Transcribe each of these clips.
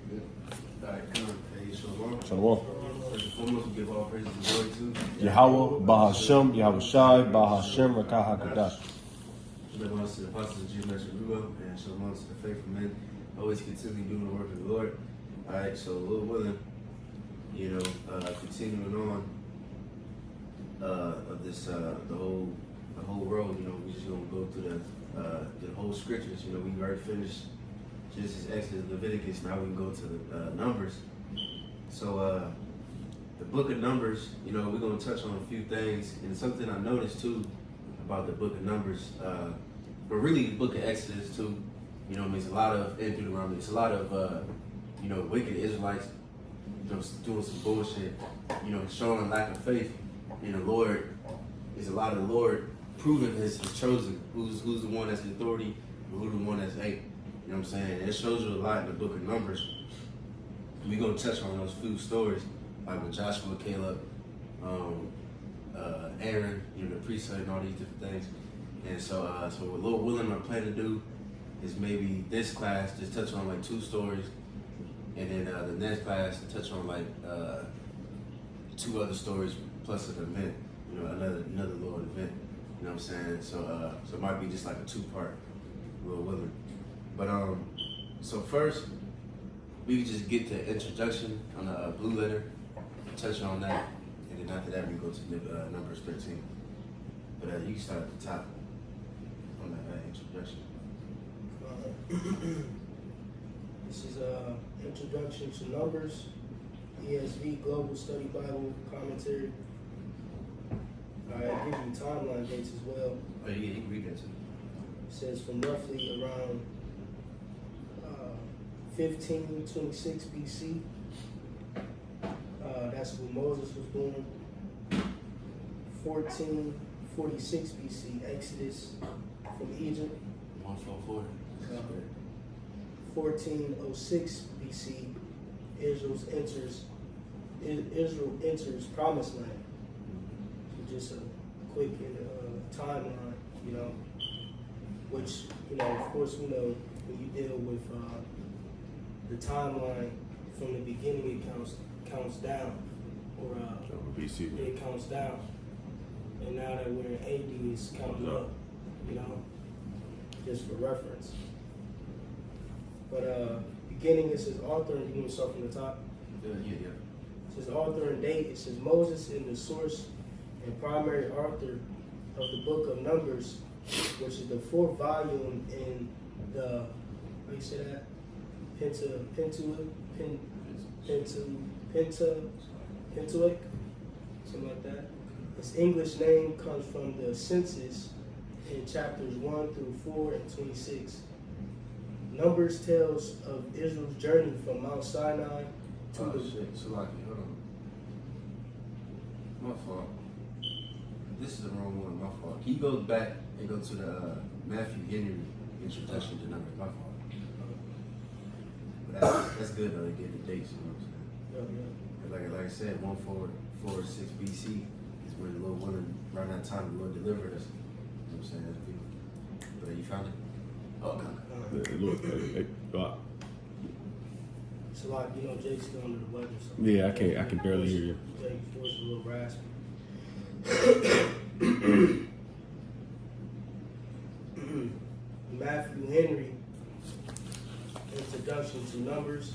All right, come on. Hey, Shalom. Shalom. First and foremost, we give all praises and glory to Yahweh, Bahashem, Yahweh Shai, Bahashem, Rakah HaKadosh. Shalom to the apostles of Gms Columbus and shalom to the faithful men. Always continue doing the work of the Lord. All right, so Lord willing, continuing on of this the whole road. We just gonna go through the whole scriptures. We already finished Genesis, Exodus, Leviticus. Now we can go to the Numbers. So the book of Numbers, we're gonna touch on a few things, and something I noticed too about the book of Numbers, but really the book of Exodus too. It's a lot of and Deuteronomy. It's a lot of wicked Israelites, doing some bullshit, showing lack of faith in the Lord. It's a lot of the Lord proving his chosen, who's the one that's the authority, and who's the one that's ain't. You know what I'm saying? And it shows you a lot in the book of Numbers. We're gonna touch on those few stories, like with Joshua, Caleb, Aaron, the priesthood, and all these different things. And so what Lord willing, I plan to do is maybe this class just touch on like 2 stories, and then the next class touch on like 2 other stories plus an event, another Lord event. You know what I'm saying? So it might be just like a 2-part, Lord willing. But so first we can just get the introduction on the blue letter, touch on that, and then after that we go to Numbers 13. But you can start at the top on that introduction. This is Introduction to Numbers, ESV Global Study Bible Commentary. I give you timeline dates as well. Oh, yeah, you can read that too. It says from roughly around 1526 BC. That's when Moses was born. 1446 BC, Exodus from Egypt. 144. 1406 BC, Israel enters Promised Land. So just a quick timeline, which of course we know when you deal with the timeline from the beginning, it counts down, or BC. it counts down, and now that we're in AD, it's counting up, just for reference. But beginning, it says author, and you want to start from the top? Yeah. It says author and date. It says Moses is the source and primary author of the book of Numbers, which is the 4th volume in the, how you say that? Pentateuch, something like that. Its English name comes from the census in chapters 1 through 4 and 26. Numbers tells of Israel's journey from Mount Sinai to the... Salaki, hold on. My fault. This is the wrong one, my fault. Can you go back and go to the Matthew Henry introduction to Numbers? My fault. But that's good though, to get the dates, you know what I'm saying? Yeah. Like I said, 1446 BC is when the Lord willing, around that time the Lord delivered us. You know what I'm saying? That's beautiful. But you found it? Oh, okay. So like, Jake's still under the weather. So Yeah, I can barely hear you. Jake's voice is a little raspy. Matthew Henry, Introduction to Numbers.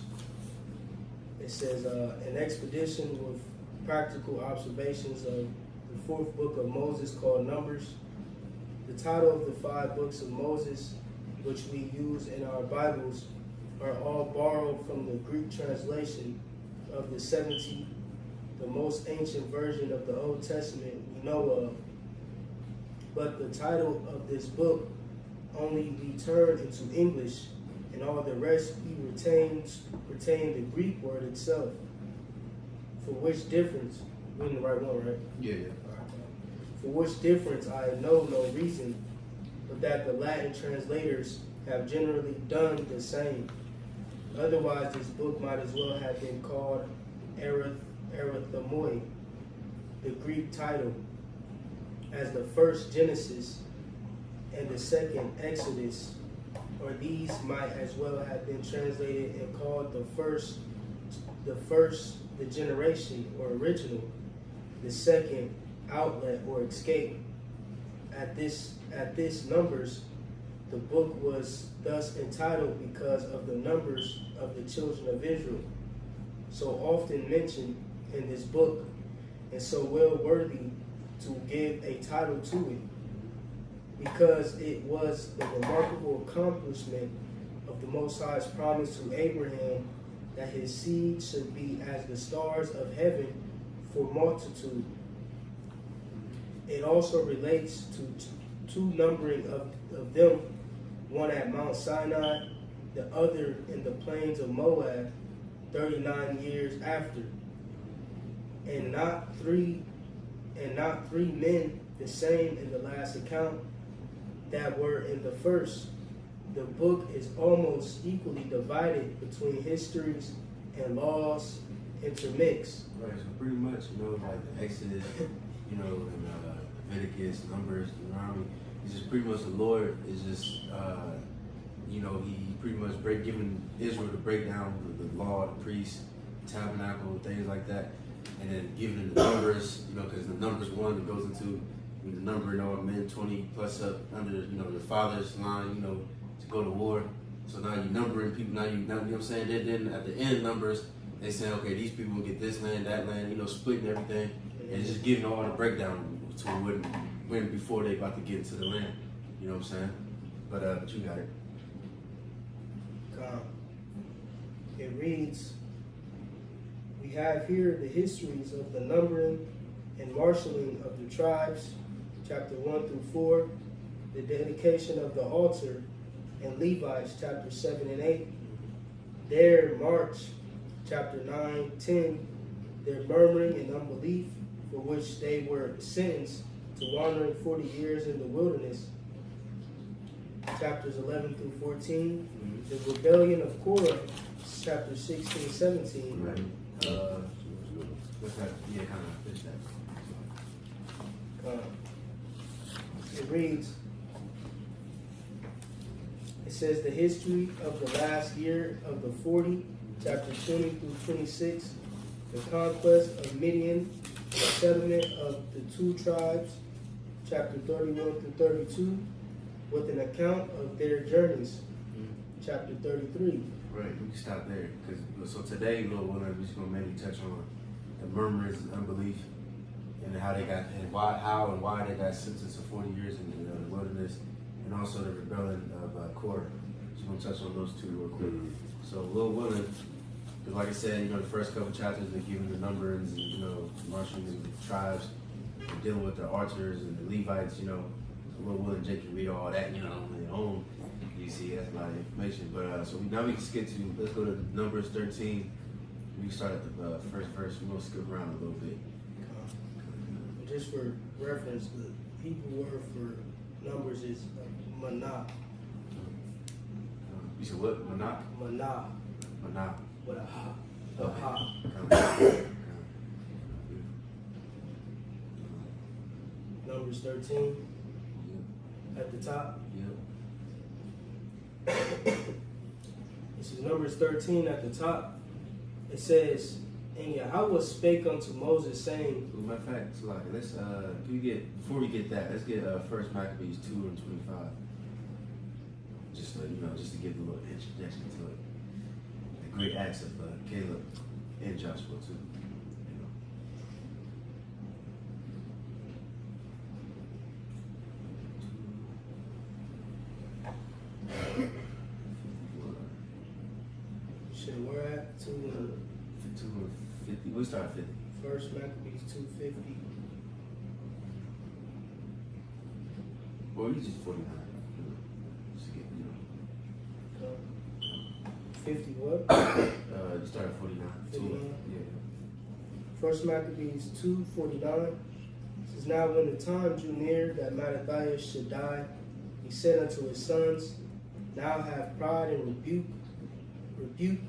It says, an expedition with practical observations of the 4th book of Moses called Numbers. The title of the 5 books of Moses, which we use in our Bibles, are all borrowed from the Greek translation of the 70, the most ancient version of the Old Testament we know of. But the title of this book only we turned into English, and all the rest we retain the Greek word itself. For which difference, we're in the right one, right? Yeah. For which difference I know no reason, but that the Latin translators have generally done the same. Otherwise, this book might as well have been called Erythromoi, the Greek title, as the first Genesis and the second Exodus or these might as well have been translated and called the generation or original, the second outlet or escape. At this Numbers, the book was thus entitled because of the numbers of the children of Israel, so often mentioned in this book, and so well worthy to give a title to it, because it was the remarkable accomplishment of the Most High's promise to Abraham that his seed should be as the stars of heaven for multitude. It also relates to two numbering of them, one at Mount Sinai, the other in the plains of Moab, 39 years after. And not three men the same in the last account that were in the first. The book is almost equally divided between histories and laws intermixed. Right, so pretty much, like the Exodus, and Leviticus, Numbers, Deuteronomy, it's just pretty much the Lord is just, he pretty much giving Israel to break down the law, the priests, tabernacle, things like that, and then giving the numbers, because the numbers one that goes into the number, men 20 plus up under, the father's line, to go to war. So now you're numbering people. Now you know what I'm saying. Then at the end numbers, they say, okay, these people will get this land, that land, splitting everything, and it's just giving all the breakdown to when before they about to get into the land. You know what I'm saying? But you got it. It reads, we have here the histories of the numbering and marshaling of the tribes, chapter 1 through 4, the dedication of the altar, and Levites, chapter 7 and 8, their march, chapter 9, 10, their murmuring and unbelief, for which they were sentenced to wandering 40 years in the wilderness, chapters 11 through 14, the rebellion of Korah, chapter 16, 17. Right. What's that? Yeah, kind of finish that. It reads, it says the history of the last year of the 40, chapter 20 through 26, the conquest of Midian, the settlement of the two tribes, chapter 31 through 32, with an account of their journeys, chapter 33. Right, we can stop there. So today, Lord willing, we're just going to maybe touch on the murmurers and unbelief and how they got, and why they got sentenced to 40 years in the wilderness, and also the rebellion of Korah. Just going to touch on those two real quick. So, Lord willing, because like I said, the first couple chapters, they're giving the numbers and, marshalling the tribes, and dealing with the archers and the Levites, so Lord willing, Jake can read all that, on their own. You see, that's a lot of information. But so now we can skip to, let's go to Numbers 13. We can start at the first verse. We're going to skip around a little bit. Just for reference, the Hebrew word for numbers is manah. You said what? Manah? Manah. Manah. With a ha. A ha. Numbers 13 at the top. This is Numbers 13 at the top. It says, and Yahweh spake unto Moses, saying, Matter of fact, so like, let's before we get that, let's get First Maccabees 2 and 25. Just just to give a little introduction to it. The great acts of Caleb and Joshua too. Shit, we're at 250. We start at 50. First Maccabees 250. Or you just 49. Just to get, 50 what? You start at 49. 49. Yeah. First Maccabees 2:49 says, now when the time drew near that Mattathias should die, he said unto his sons, now have pride and rebuke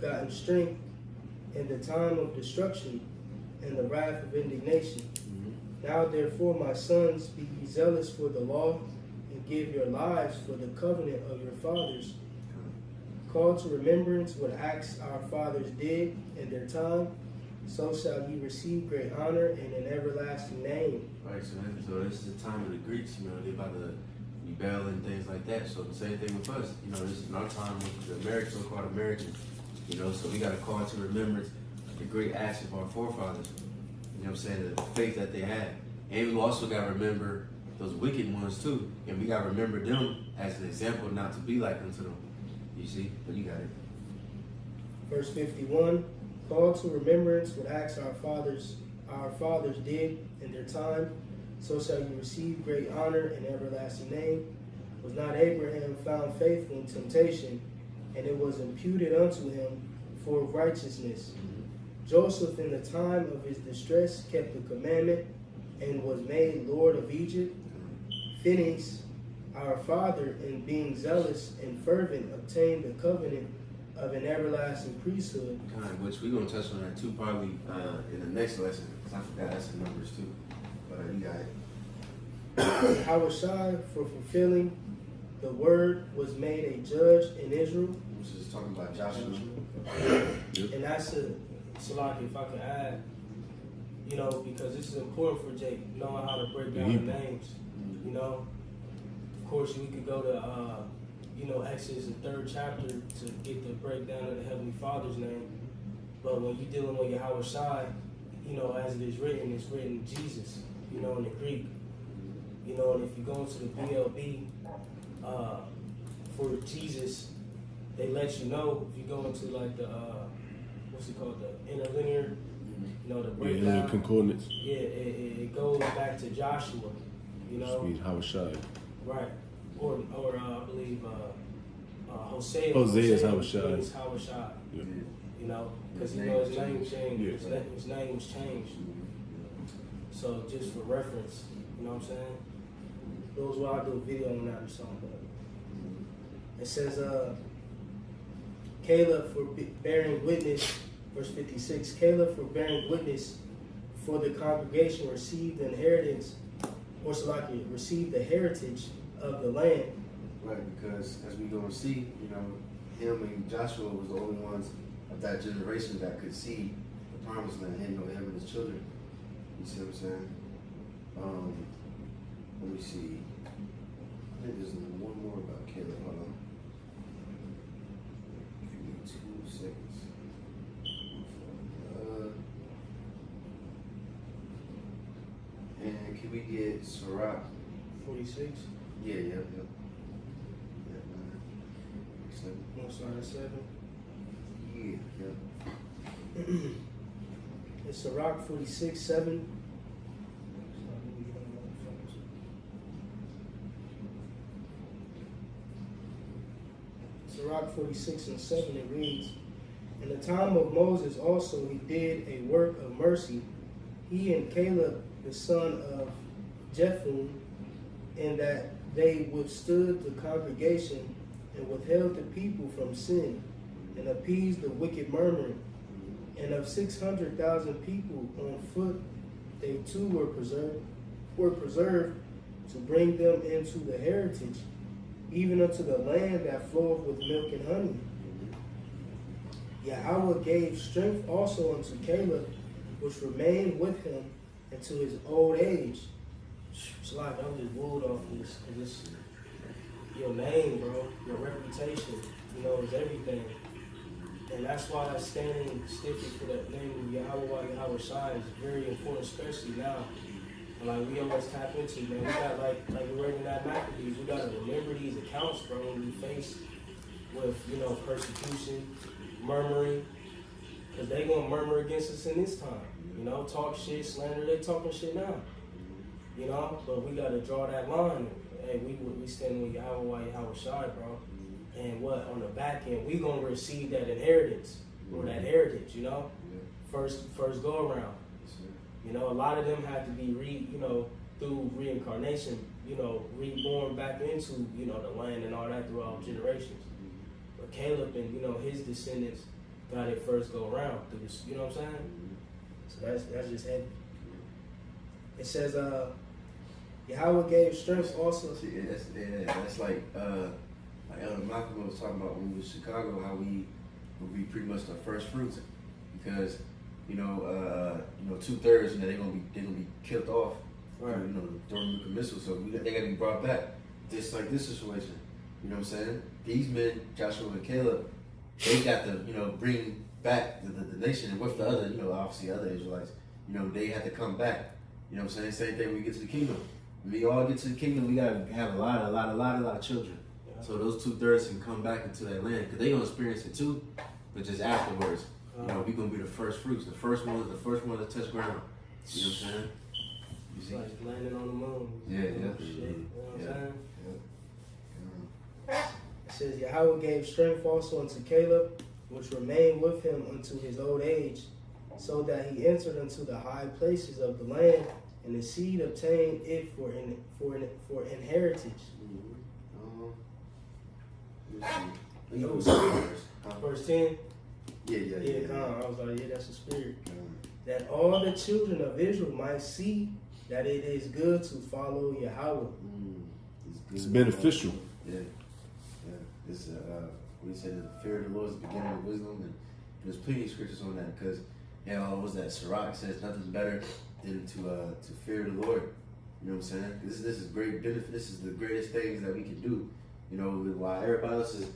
gotten strength in the time of destruction and the wrath of indignation. Now therefore, my sons, be ye zealous for the law, and give your lives for the covenant of your fathers, Call to remembrance what acts our fathers did in their time, so shall ye receive great honor and an everlasting name. Right, so this is the time of the Greeks, they about to rebel and things like that. So the same thing with us, this is our time with the Americans, so-called Americans, so we got to call to remembrance the great acts of our forefathers, the faith that they had. And we also got to remember those wicked ones too. And we got to remember them as an example not to be like unto them. You see? But you got it. Verse 51, call to remembrance what acts our fathers did in their time, so shall you receive great honor and everlasting name. Was not Abraham found faithful in temptation, and it was imputed unto him for righteousness. Joseph in the time of his distress kept the commandment and was made Lord of Egypt. Phinehas, our father, in being zealous and fervent, obtained the covenant of an everlasting priesthood. Which we're going to touch on that too, probably in the next lesson, because I forgot that's in Numbers too. But you got it. Yahushua, for fulfilling the word, was made a judge in Israel. Which is talking about Joshua. And that's Salaki, if I can add, because this is important for Jake, knowing how to break down the names. Of course, we could go to, Exodus, the 3rd chapter, to get the breakdown of the Heavenly Father's name. But when you're dealing with Yahweh Shai, as it is written, it's written Jesus, in the Greek. And if you go into the BLB for Jesus, they let you know, if you go into like the, what's it called, the interlinear, the breakdown. Yeah, concordance. Yeah, it goes back to Joshua, Sweet Hawashai. Right. Or I believe Hosea. Hosea is Hawashai. Is Hawashai. Yeah. Because his name changed. Yeah. His name was changed. So just for reference, you know what I'm saying? Those will I'll do a video on that or something. It says, Caleb for bearing witness, verse 56, Caleb for bearing witness for the congregation received the inheritance, or Salaki, received the heritage of the land. Right, because as we going to see, him and Joshua was the only ones of that generation that could see the promised land, him and his children. You see what I'm saying? Let me see. I think there's one more about Caleb. Hold on. Give me 2 seconds. And can we get Sirach? 46. Yeah. No, sorry, 7. Yeah. It's Sirach 46, 7. Sirach 46 and 7, it reads, in the time of Moses also he did a work of mercy, he and Caleb the son of Jephunneh, in that they withstood the congregation and withheld the people from sin and appeased the wicked murmuring. And of 600,000 people on foot, they too were preserved to bring them into the heritage, even unto the land that floweth with milk and honey. Yahweh gave strength also unto Caleb, which remained with him into his old age. It's like I'm just wooed off this, because it's your name, bro, your reputation, is everything. And that's why that standing stiffly for that name of Yahweh Shai is very important, especially now. And like we always tap into, man, we got like we're reading that Maccabees, we gotta remember these accounts, bro, when we face with, persecution, murmuring, because they gonna murmur against us in this time. Talk shit, slander, they talking shit now. But we gotta draw that line. Hey, we stand with Yahweh Shai, bro. And what on the back end, we gonna receive that inheritance or that heritage, first go around. A lot of them had to be through reincarnation, reborn back into, the land and all that throughout generations. But Caleb and, his descendants got it first go around through this, you know what I'm saying? So that's just heavy. It says, Yahweh gave strength also. See, that's like like Elder Malcolm was talking about when we was in Chicago, how we would be pretty much the first fruits, because 2/3, they're gonna be killed off, Right. during nuclear missiles. So they gotta be brought back. Just like this situation, you know what I'm saying? These men, Joshua and Caleb, they got to bring back the nation, and with the other obviously other Israelites, they had to come back. You know what I'm saying? Same thing when we get to the kingdom. When we all get to the kingdom, we gotta have a lot of children. Yeah. So those 2/3 can come back into that land, because they gonna experience it too, but just afterwards. We gonna be the first fruits, the first one to touch ground. You know what I'm saying? You It's see? like landing on the moon. Yeah. Shit, you know what I'm Yeah. saying? It says, Yahweh gave strength also unto Caleb, which remained with him unto his old age, so that he entered into the high places of the land, and the seed obtained it for inheritance. Verse 10. Yeah. I was like, yeah, that's the spirit. That all the children of Israel might see that it is good to follow Yahweh. It's beneficial. Yeah. It's we say the fear of the Lord is the beginning of wisdom, and there's plenty of scriptures on that, because what was that? Sirach says nothing's better than to fear the Lord. You know what I'm saying? This is great benefit. This is the greatest things that we can do. While everybody else is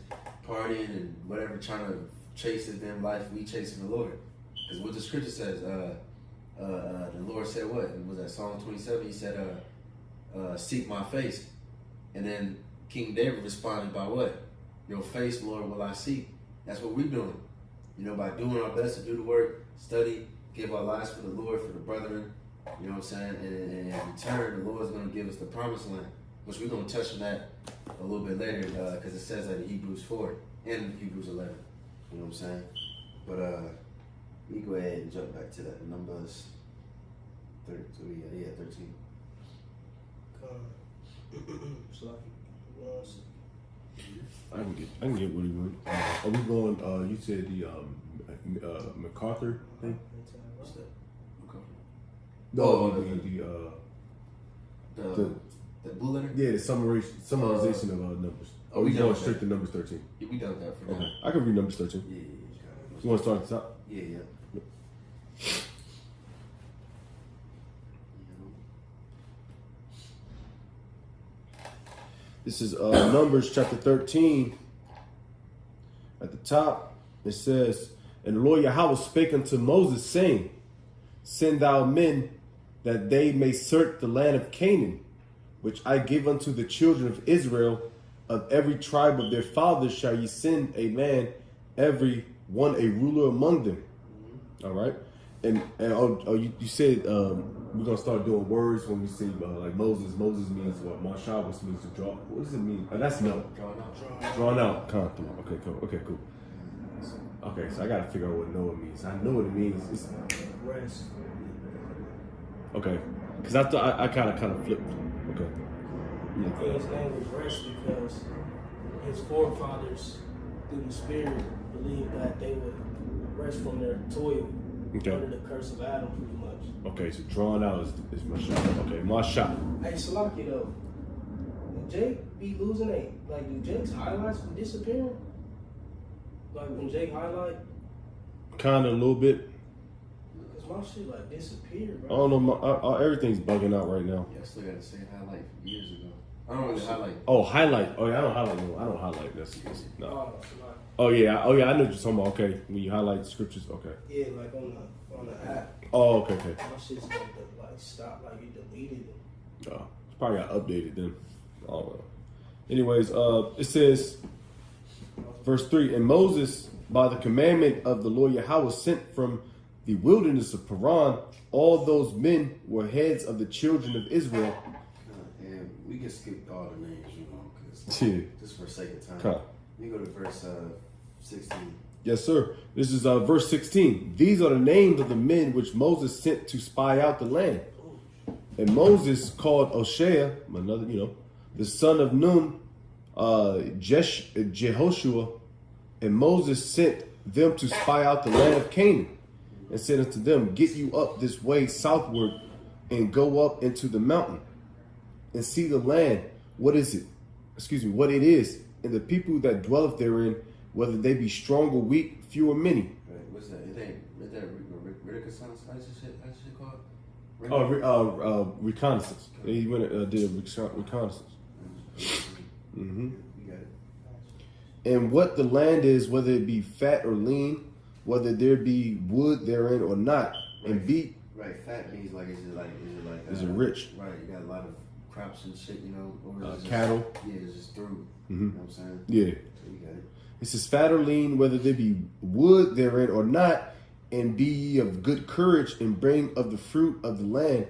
partying and whatever, trying to chase this damn life, we chasing the Lord. Because what the scripture says, the Lord said what? Was that Psalm 27? He said, seek my face. And then King David responded by what? Your face, Lord, will I seek. That's what we're doing. By doing our best to do the work, study, give our lives for the Lord, for the brethren. You know what I'm saying? And in return, the Lord's going to give us the promised land, which we're going to touch on that a little bit later, because it says that in Hebrews 4 and Hebrews 11. You know what I'm saying? But we go ahead and jump back to that. Numbers 13. Yeah, 13. It's like, I can get what he went. Are we going? You said the MacArthur thing? what's that? No, The blue letter? the summarization of numbers. we we done going with straight that. to numbers 13. Yeah, we done with that for Okay, now. I can read numbers 13. Yeah. You want to start at the top? Yeah. This is Numbers chapter 13. At the top, it says, And the Lord Yahweh spake unto Moses, saying, Send thou men, that they may search the land of Canaan, which I give unto the children of Israel. Of every tribe of their fathers shall ye send a man, every one a ruler among them. All right? And you said we're going to start doing words when we say like Moses. Moses means what? Mashah, which means to draw. What does it mean? That's no. Drawn out. Okay, cool. Okay, so I got to figure out what Noah means. I know what it means. It's, Rest. okay, because I thought I kind of flipped. Okay. I think his name was rest because his forefathers, through the spirit, believed that they would rest from their toil under the curse of Adam, pretty much. Okay, so drawn out is Mashah. Okay, Mashah. Hey, Salaki though, do Jake be losing it? Like, do Jake's highlights be disappearing? Like when Jake highlight, Kind of a little bit. cause my shit like disappeared, I bro. don't know. Everything's bugging out right now. Yeah, I still got the same highlight from years ago. I don't really highlight. Oh, highlight. Oh, yeah, I don't highlight. No, I don't highlight this. No. Salaki. Oh yeah. I know what you're talking about. Okay, when you highlight the scriptures. Okay. Yeah, like on the app, Oh, okay. my shit's like stop, like you deleted it. It's probably got updated then. I don't know. Anyways, it says, verse 3, And Moses, by the commandment of the Lord Yahweh, sent from the wilderness of Paran, all those men were heads of the children of Israel. And we can skip all the names, because Yeah. just for sake of time. Okay. We go to verse 16. Yes, sir. This is verse 16. These are the names of the men which Moses sent to spy out the land. And Moses called Oshea, the son of Nun, Jehoshua, and Moses sent them to spy out the land of Canaan, and said unto them, Get you up this way southward, and go up into the mountain, and see the land. What it is, and the people that dwelleth therein, whether they be strong or weak, few or many. Right, what's that? It ain't, is that reconnaissance? How's this shit called? Reconnaissance. He went did a reconnaissance. Mm-hmm. You got it. And what the land is, whether it be fat or lean, whether there be wood therein or not, and be right. Fat means like is it is it rich? Right, you got a lot of crops and shit, you know, or is it cattle. Just, yeah, it's just through. Mm-hmm. You know what I'm saying? Yeah. So you got it. It says fat or lean, whether there be wood therein or not, and be ye of good courage, and bring of the fruit of the land.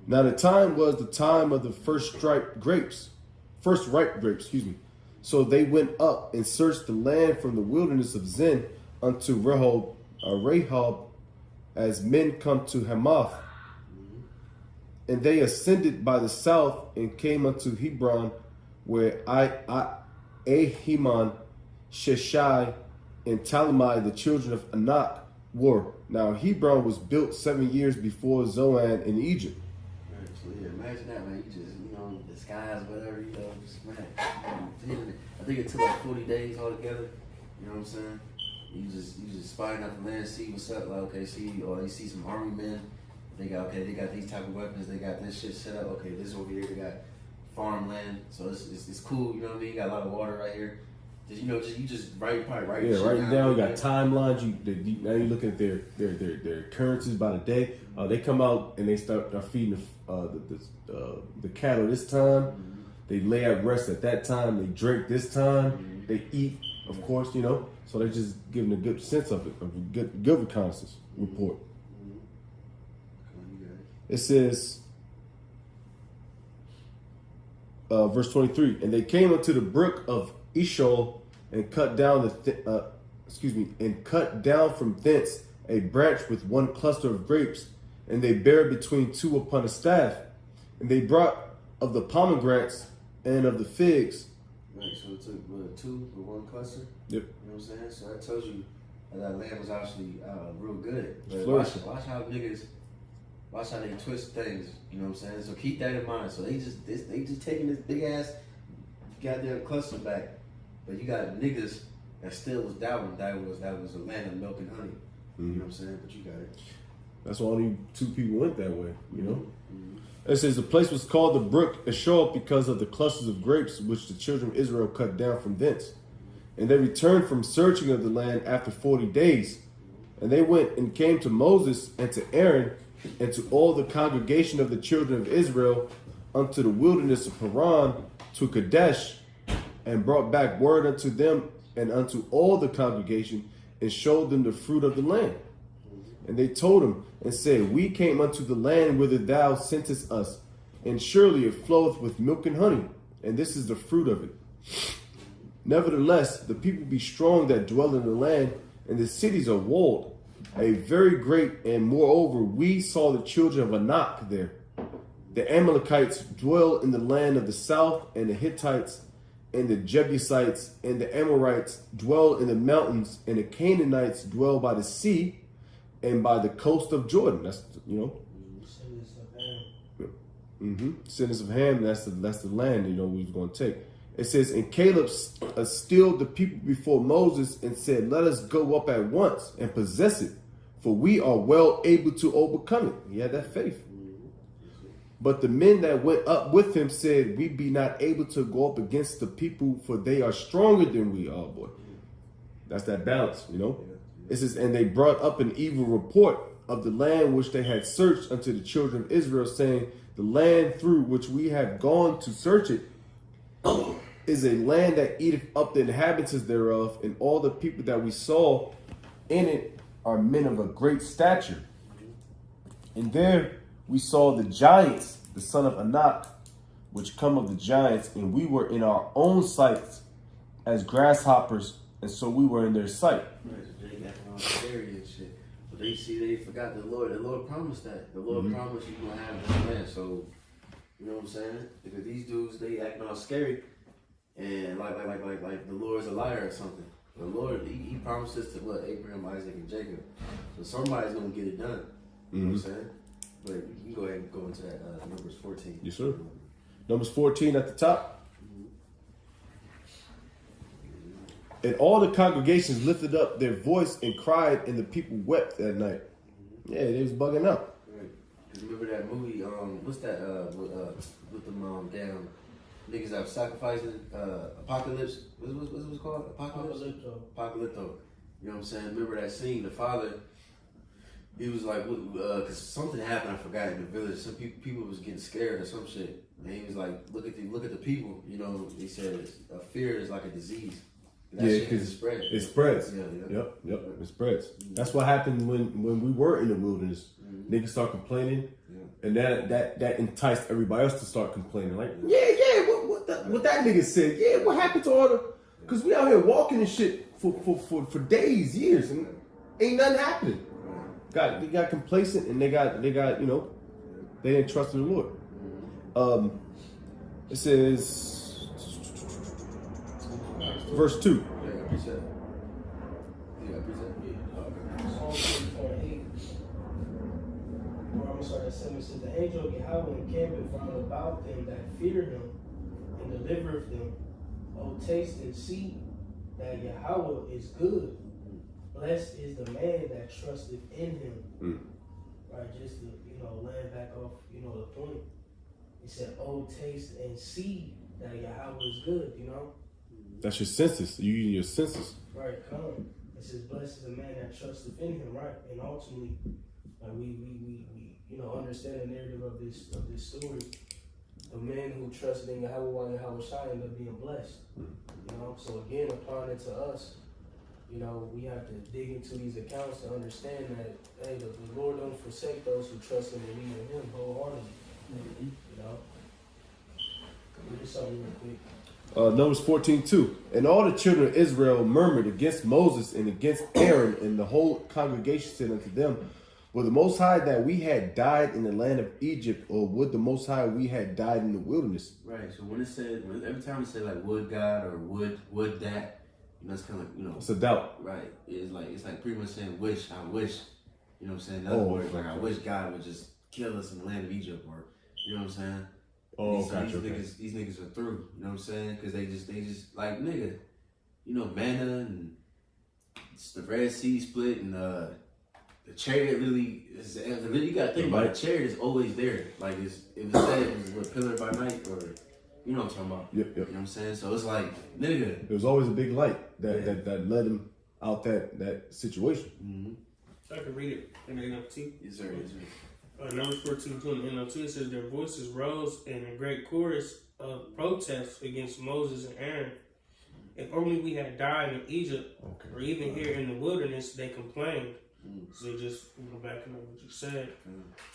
Now the time was the time of the first ripe grapes, excuse me. So they went up and searched the land from the wilderness of Zin unto Rehob, as men come to Hamath. And they ascended by the south and came unto Hebron, where Ahiman, Sheshai, and Talmai, the children of Anak, were. Now Hebron was built 7 years before Zoan in Egypt. Right, so yeah, imagine that, man. You just, you know, disguise, whatever, you know, just, man. I think it took like 40 days altogether. You know what I'm saying? You just spying out the land, see what's up. Like, okay, you see some army men. They got these type of weapons. They got this shit set up. Okay, this over here. They got farmland. So it's cool. You know what I mean? You got a lot of water right here. You just write. Yeah, writing down. You got timelines. Now you look at their occurrences by the day. They come out and they start feeding the cattle this time. Mm-hmm. They lay at rest at that time. They drink this time. Mm-hmm. They eat, of course, you know. So they're just giving a good sense of it, of a good reconnaissance report. Mm-hmm. It says, verse 23, and they came unto the brook of Eshol and cut down and cut down from thence a branch with one cluster of grapes, and they bare between two upon a staff, and they brought of the pomegranates and of the figs. Right, so it took two with one cluster. Yep. You know what I'm saying? So that tells you that land was actually real good. But watch how they twist things. You know what I'm saying? So keep that in mind. So they just taking this big ass goddamn cluster back. But you got niggas that still was doubting that was a land of milk and honey. Mm-hmm. You know what I'm saying? But you got it. That's why only two people went that way, you know? Mm-hmm. It says the place was called the brook Eshol because of the clusters of grapes which the children of Israel cut down from thence. And they returned from searching of the land after 40 days. And they went and came to Moses and to Aaron and to all the congregation of the children of Israel unto the wilderness of Paran to Kadesh, and brought back word unto them and unto all the congregation, and showed them the fruit of the land. And they told him and said, we came unto the land whither thou sentest us, and surely it floweth with milk and honey, and this is the fruit of it. Nevertheless, the people be strong that dwell in the land, and the cities are walled, a very great, and moreover, we saw the children of Anak there. The Amalekites dwell in the land of the south, and the Hittites, and the Jebusites, and the Amorites dwell in the mountains, and the Canaanites dwell by the sea, and by the coast of Jordan. That's, you know. Descendants of Ham, that's the land, you know, we was going to take. It says, and Caleb stilled the people before Moses and said, let us go up at once and possess it, for we are well able to overcome it. He had that faith. But the men that went up with him said, we be not able to go up against the people, for they are stronger than we are, boy. That's that balance, you know. It says, and they brought up an evil report of the land which they had searched unto the children of Israel, saying, the land through which we have gone to search it is a land that eateth up the inhabitants thereof, and all the people that we saw in it are men of a great stature. And there we saw the giants, the son of Anak, which come of the giants, and we were in our own sights as grasshoppers, and so we were in their sight. Right, so they got all scary and shit. But they forgot the Lord. The Lord promised that. The Lord promised you gonna have this land. So, you know what I'm saying? Because these dudes, they acting all scary, and like the Lord's a liar or something. The Lord, he promised this to what? Abraham, Isaac, and Jacob. So somebody's gonna get it done. You know what I'm saying? But you can go ahead and go into that Numbers 14. Yes, sir. Numbers 14 at the top. And all the congregations lifted up their voice and cried, and the people wept that night. Yeah, they was bugging out. Right. 'Cause remember that movie? What's that? With them damn niggas that sacrificing Apocalypse. What's it called? Apocalypse. Apocalypto. You know what I'm saying? Remember that scene? The father, he was like, because something happened. I forgot in the village. Some people was getting scared or some shit. And he was like, look at the people. You know, he said fear is like a disease. That Yeah, shit because can spread. it spreads. Yeah. Yep, it spreads. That's what happened when we were in the wilderness. Niggas start complaining, and that enticed everybody else to start complaining. Like, what that nigga said? Yeah, what happened to all the? Because we out here walking and shit for days, years, and ain't nothing happening. They got complacent, and they got they didn't trust in the Lord. It says. Verse 2. Yeah, I appreciate it. Psalm 34:8. Or I'm sorry, 7 says, the angel of Yahweh encampeth round about them that fear him and delivereth them. O taste and see that Yahweh is good. Blessed is the man that trusteth in him. Right, just to, land back off, the point. He said, oh, taste and see that Yahweh is good, That's your senses. You using your senses. Right, come. It says, blessed is the man that trusteth in him, right? And ultimately, we understand the narrative of this story. The man who trusted in Yahweh while Yahweh Shai ended up being blessed. So again, applying it to us, we have to dig into these accounts to understand that, hey, the Lord don't forsake those who trust and believe in him wholeheartedly. Read this something real quick. Numbers 14:2. And all the children of Israel murmured against Moses and against Aaron, and the whole congregation said unto them, would the Most High that we had died in the land of Egypt, or would the Most High we had died in the wilderness? Right. So every time we say like would God or would that, it's kind of like, It's a doubt. Right. It's like pretty much saying wish, I wish. You know what I'm saying? In other words, like I wish God would just kill us in the land of Egypt, or you know what I'm saying? These niggas are through. You know what I'm saying? Because they just like nigga, manna and the Red Sea split and the chariot really is. You gotta think about it. The chariot is always there. Like it was said it was a pillar by night, or you know what I'm talking about. Yep. You know what I'm saying? So it's like nigga. There was always a big light that led him out that situation. I can read it in the NLT. Yes, sir. Numbers 14:2 in the NLT, it says, their voices rose in a great chorus of protest against Moses and Aaron. If only we had died in Egypt, or even here in the wilderness, they complained. So just back on what you said,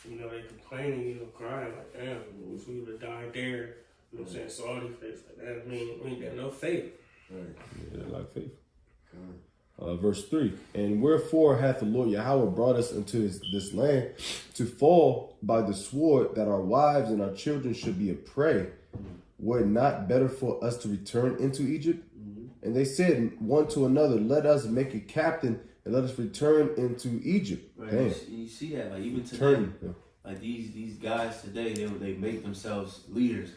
they complaining, crying like, damn, if we would have died there, you know what I'm saying? So all these things like that, we ain't got no faith. Right. Yeah, they lack faith. Verse 3. And wherefore hath the Lord Yahweh brought us into this land to fall by the sword, that our wives and our children should be a prey? Were it not better for us to return into Egypt? And they said one to another, let us make a captain and let us return into Egypt. Right. Damn. You see that, like even today, like these guys today, they make themselves leaders.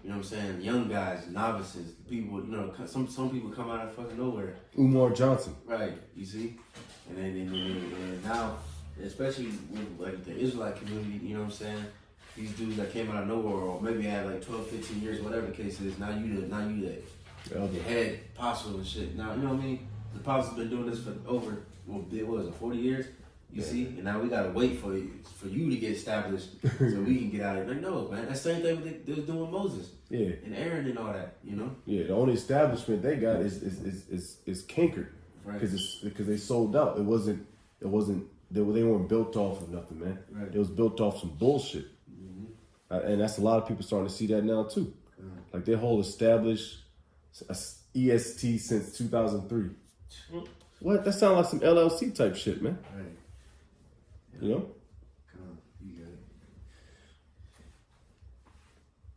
You know what I'm saying? Young guys, novices, people. Some people come out of fucking nowhere. Umar Johnson. Right. You see, and then now, especially with like the Israelite community, you know what I'm saying? These dudes that came out of nowhere, or maybe had like 12, 15 years, whatever the case is. Now you the head apostle and shit. Now you know what I mean? The apostle's been doing this for over 40 years. You see, and now we gotta wait for you to get established so we can get out of it. Like, no, man, that same thing they was doing with Moses, and Aaron and all that. Yeah, the only establishment they got is cankered, because they sold out. It wasn't they weren't built off of nothing, man. Right. It was built off some bullshit, and that's a lot of people starting to see that now too. Like their whole established EST since 2003. What? That sounds like some LLC type shit, man. Right. You know? You got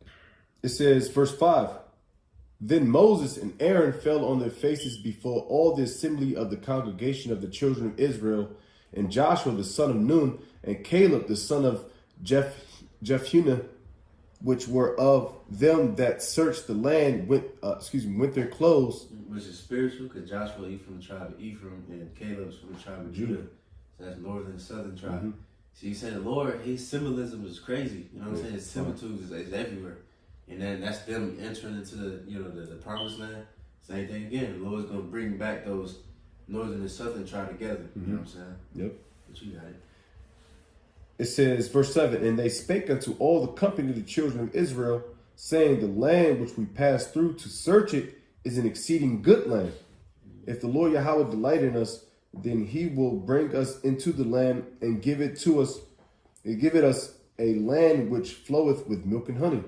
it. It says, verse 5, then Moses and Aaron fell on their faces before all the assembly of the congregation of the children of Israel, and Joshua the son of Nun, and Caleb the son of Jephunneh, which were of them that searched the land with their clothes. Which is spiritual, because Joshua, he from the tribe of Ephraim, and Caleb's from the tribe of Judah. So that's northern and southern tribe. Mm-hmm. So you say the Lord, his symbolism is crazy. You know what I'm saying? His similitudes is everywhere. And then that's them entering into the promised land. Same thing again. The Lord's gonna bring back those northern and southern tribe together. You know what I'm saying? Yep. But you got it. It says, verse 7, and they spake unto all the company of the children of Israel, saying, the land which we passed through to search it is an exceeding good land. If the Lord Yahweh delight in us, then he will bring us into the land and give it to us, and give it us a land which floweth with milk and honey.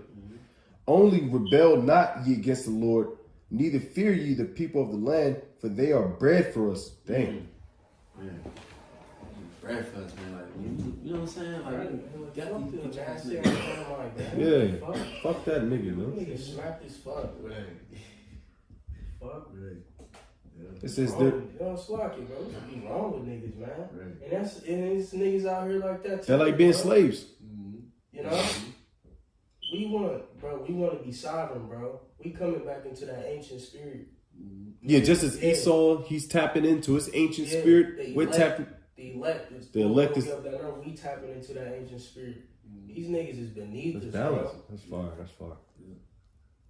Only rebel not ye against the Lord, neither fear ye the people of the land, for they are bread for us. Damn. Yeah. Bread for us, man. Like, you know what I'm saying? Like, definitely put your ass in there. Fuck that nigga, man. Nigga smacked as fuck. Right. Fuck. Right. Yeah. It says You there. know, slack it, bro. What's be wrong with niggas, man? Right. And it's niggas out here like that too. They're like being bro. slaves. Mm-hmm. You know? We want to be sovereign, bro. We coming back into that ancient spirit. Yeah, just as Esau, he's tapping into his ancient spirit. We're tapping. The elect is up that number. We tapping into that ancient spirit. These niggas is beneath us, balance. bro. That's far.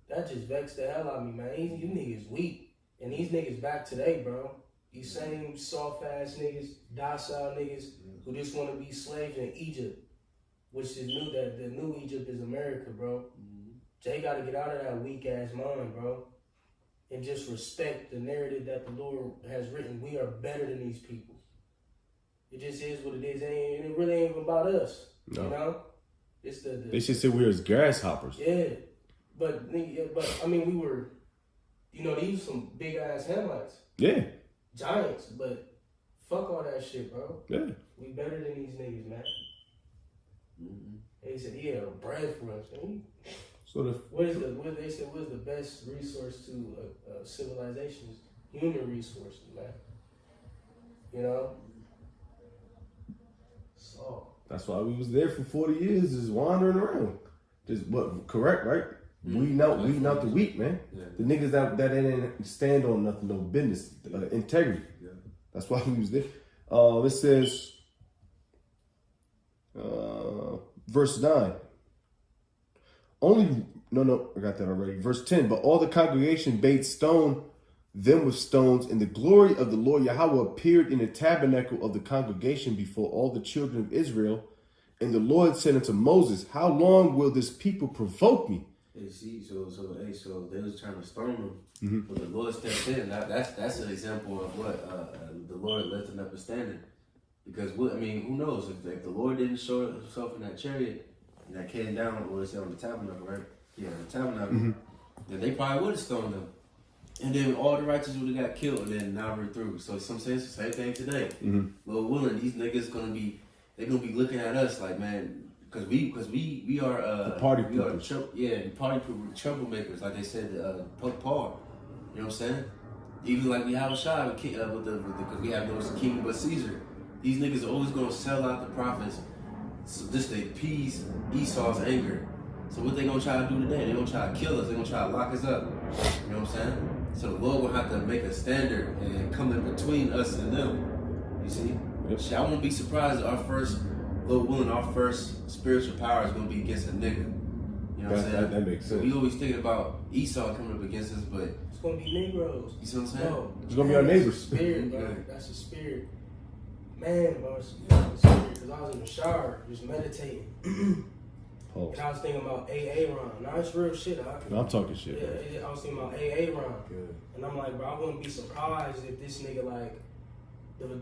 That just vexed the hell out of me, man. You niggas weak. And these niggas back today, bro. These same soft ass niggas, docile niggas who just want to be slaves in Egypt, which is new. That the new Egypt is America, bro. Jay got to get out of that weak ass mind, bro, and just respect the narrative that the Lord has written. We are better than these people. It just is what it is, and it really ain't even about us. No. You know, it's the they should say we're as grasshoppers. Yeah, but I mean, we were, these some big ass headlights. Yeah. Giants, but fuck all that shit, bro. Yeah. We better than these niggas, man. They said, yeah, bread for us, man. So What they said was the best resource to civilizations? Human resources, man. You know. So that's why we was there for 40 years, just wandering around. Just correct, right? Weeding out the weak, man. Yeah. The niggas that didn't stand on nothing, no business, integrity. Yeah. That's why we was there. It says, verse 9. I got that already. Verse 10. But all the congregation bade stone them with stones, and the glory of the Lord Yahweh appeared in the tabernacle of the congregation before all the children of Israel. And the Lord said unto Moses, how long will this people provoke me? Hey, see, so they was trying to stone them, but the Lord stepped in. That's an example of what the Lord lifting up a standard. Because who knows if the Lord didn't show himself in that chariot and that came down, what it said on the tabernacle, right? Yeah, the tabernacle. Then they probably would have stoned them, and then all the righteous would have got killed, and then now we're through. So some sense, the same thing today. Lord willing, these niggas they're gonna be looking at us like, man. Because we are the party we are party troublemakers, like they said Pope Paul. You know what I'm saying? Even like we have a shot with because we have no king but Caesar. These niggas are always gonna sell out the prophets, so just to appease Esau's anger. So what they gonna try to do today? They gonna try to kill us. They gonna try to lock us up. You know what I'm saying? So the Lord gonna have to make a standard and come in between us and them. You see? Yep. Shit, I won't be surprised if our first spiritual power is gonna be against a nigga. You know what I'm saying? That makes sense. We always thinking about Esau coming up against us, but it's gonna be Negroes. you see what I'm saying? Bro, It's gonna be our neighbors. Spirit, bro. That's a spirit. Man, bro, it's a spirit. Because I was in the shower just meditating. And I was thinking about AA Ron. Now it's real shit. I'm talking shit. Yeah, I was thinking about AA Ron. And I'm like, bro, I wouldn't be surprised if this nigga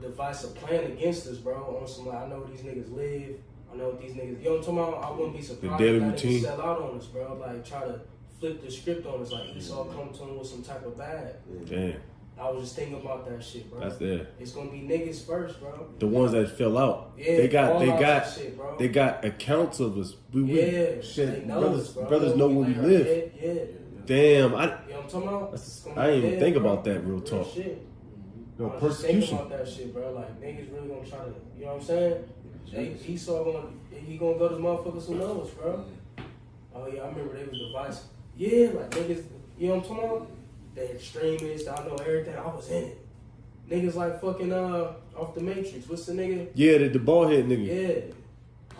devise a plan against us, bro. On some I know where these niggas live. I know what these niggas. You know what I'm talking about? I wouldn't be surprised daily if that routine. nigga sell out on us, bro. Like try to flip the script on us, like Esau come to him with some type of bag. Damn. I was just thinking about that shit, bro. That's there. It's gonna be niggas first, bro. The ones that fell out. Yeah, they got shit, bro. they got accounts of us. Shit, brothers know where we live. Yeah. Damn, You know what I'm talking about? I didn't even think about that real talk. Shit. No, I was just thinking persecution. about that shit, bro. Like niggas really gonna try to, you know what I'm saying? Esau he gonna go to motherfuckers who know us, bro. Oh yeah, I remember they was divisive. Yeah, like niggas, you know what I'm talking about? They extremists, I know everything. I was in it. Niggas like fucking off the Matrix. What's the nigga? Yeah, the bald head nigga. Yeah.